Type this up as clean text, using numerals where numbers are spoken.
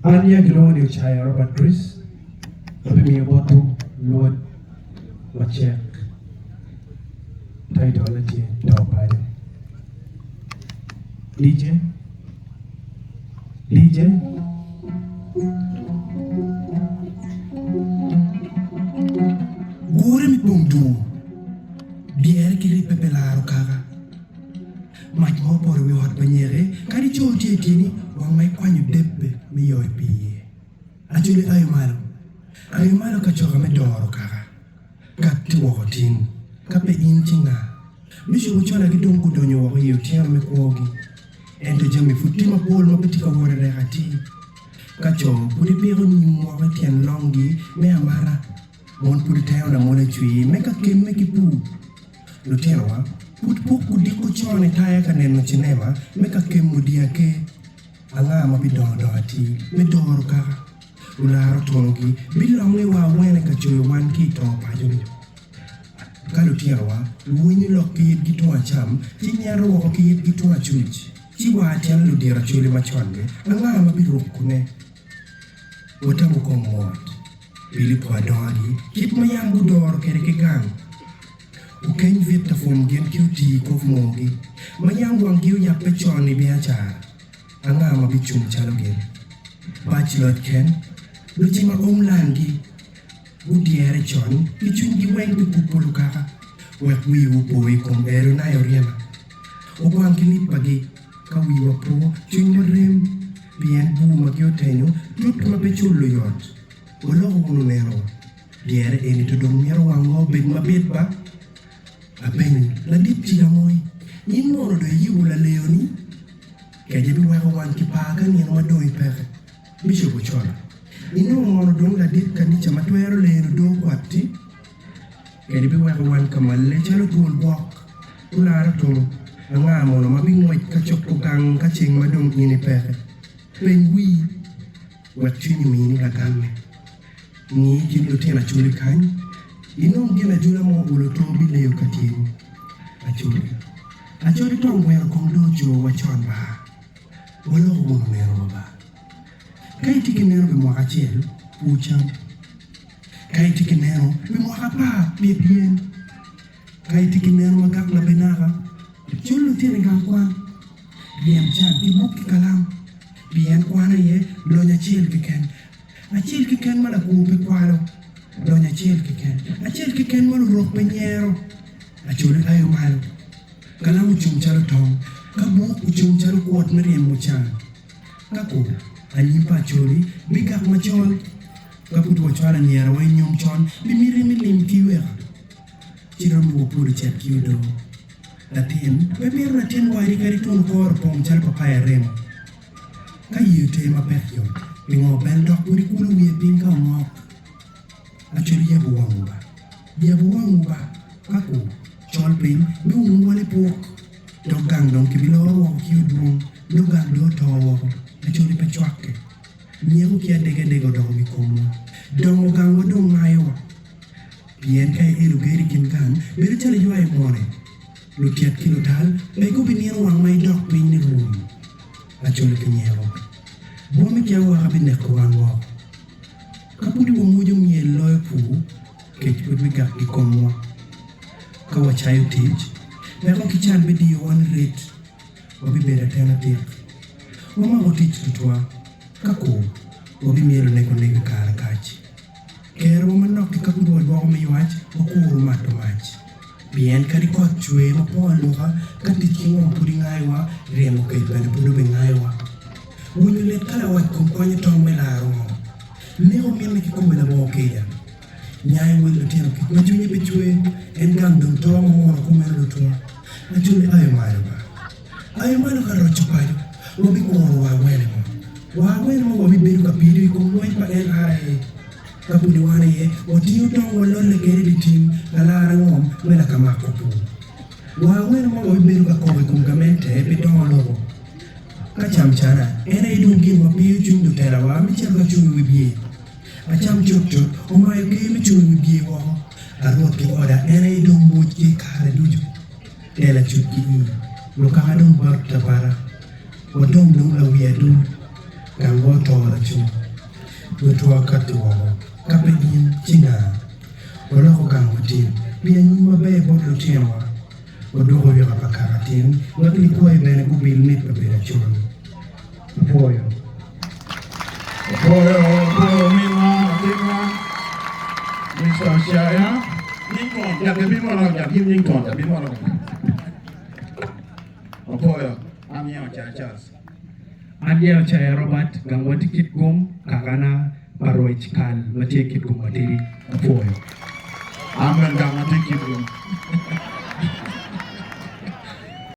Anya Giloni Chaya Robert Chris, Rabimi Botu, Lord Machek, Tidality, Top Biden. DJ? Gure mi pungdu, biar kiri pepelaro kaga. Mach mo por wi hot banyere, kadi choti etini, wang mai kwanyu debbe mi yoy piye. Ajuli ayo malo ka choka me doro kaga. Kati wako ting, kape intinga. Mishu uchona kidungu donyo wako hiyo tiara me kuogi. Ente jami futima pol mapetika wore rehati. Kacho, pudi piro ni mwaka tian longi, me amara. Mon pudi tayo na mole chui, meka kem meki pu. Lutero wa, puku diko chone taya kaneno chinema, meka kem mudia ke. Anga mabidodo ati, me doro kaka. Ularo tongi, bilongi wa wene kachoy wan ki topa jumi. Kalutero wa, winyi loki yit gitu acham, chinyaro wako ki yit gitu achuji. Chiwa atian ludira chuli machonde, anga mabirukune. Watamu komot. Pili po adori, kit mayangu doro kere gang. Ukeny vita fom gen kiuti kof mogi. Mayangu angiu ya pechoni biachara. Anga mabichum chalo gen. Bachelor ken, luchima omlangi. Udiere chon, kichungi wengi pupulu kaka. Wek wiu poi kom eru na yoriema. Okwang kilipagi, kawiwa po, chungo rem. Bien bu magyo tenyo, tut mabechulu yot. Wala unu nero. Diere eni to dong mero wango big mabit ba? Abeng, la dip tiga moy. Imo do yiwu la leoni. Kaje bi wako wan kipaga ni no do ipeke. Bisho bochola. Ino ngono dong la dip kanicha matwero leeno do kwati. Kaje bi wako wan kamalle chalo tuol bok. Ulara tolo. Anga mono mabing wait kachok tukang kaching madong ini peke. Pengwi. Wachini mini la kame. Ni jino tena chuli kanyi. Inong gina jula mo ulo tobi leo katiru. Achuli tongwero kong dojo wachon ba. Wala kumono nero ba. Kai tiki nero be mwaka chelu, pucham. Kai tiki nero be mwaka pa, pien. Kai tiki nero magak la benaka. Chulu tene gangkwan. Bien chan, kibuki kalam. Bien kwana ye, lonya chil kiken. Achil kiken mana kupe kwalo. Lonya chil kiken. Achil kiken mana rok penyero. Achuli ayo malo. Kalam uchung chalo tong. Kabu uchung chalo kuat meriam muchan. Kaku. Anyimpa achuli. Bigak machol. Kaputu wachwala nyera wa inyom chon. Bimiri milim kiwera. Chiram wapuri chat kiudo. Latin. Bebir latin wari karitun kor pong chal papaya remo. Kayu tema pekyo. Bingo bendok puri kulu wiye pinka ngok. Achuli yabu wangu ba. Kaku. Chol pin. Biung wale pok. Dogang dong kibiloro wako kiu drung. Dogang do towo. Achuli pechwake. Nyeku kia dege dong mikomo. Dongo gango dong ngayo. Pien kaya elu geri kinkan. Beri chale jua mone. Lutiat kilotal. Bego biniro wang may dok pin ni rumi. Achuli kinyewo. Bome kia waka bineko wango. Kapudi wamujo mye loyo pu. Kechpud wigak di komwa. Kawa chayo tij. Beko kichan bedi yo one rate. Wabi beda tena tek. Wama otij tutwa. Kako. Wabi mielo neko kara kachi. Kero wama noki kapudu wadwako miwach. Wakuru mato machi. Bien kari kot chwe mapoa luka. Katiki wampudi ngaiwa. Riengo kaitwane pudu be ngaiwa. Wunye kala wat kumkwanya tong melaro mo. Leo miame kikombe na mo kaya. Nyai wile tino kit. Majunye pechwe. Engang dong tong mo kumelo lutua. Ajuli ayo malo ka rocho payo. Wabi kuwaro wawele mo. Wawele mo wabi beru kapiri kumwai pa LRA. Kapudi wane ye. Watiyo tong walole kere bitim. Galara ngom wela kamakupu. Wawele mo wabi beru kakowe kumgamente. Pitong logo. Kacham chana, ena idungi wapiyo chung dutera wa michal ka chung wibye. Acham chok, umayo ke mi chung wibye wako. Arwot ki oda, ena idung buj ki kare duju. Tela chuk ki i, lukakadung bak tapara. Wadong dung la wiyadung, kanggo tora chung. wetua katuwa kapedin chinga wala ko gangutin bien mabe bodo tienwa odogo yoga pakaratin ngati ko e bene ku bil mit be chon Apoyo. Apoyo minwa Mr. Shaya Ningon ya ke bimo na ya kim Ningon ya bimo na Apoyo amia chachas Adiel Chaya Robert gangwati kitgum kakana paroi chikal mati kitgum materi. Apoyo. amen ga mati kibum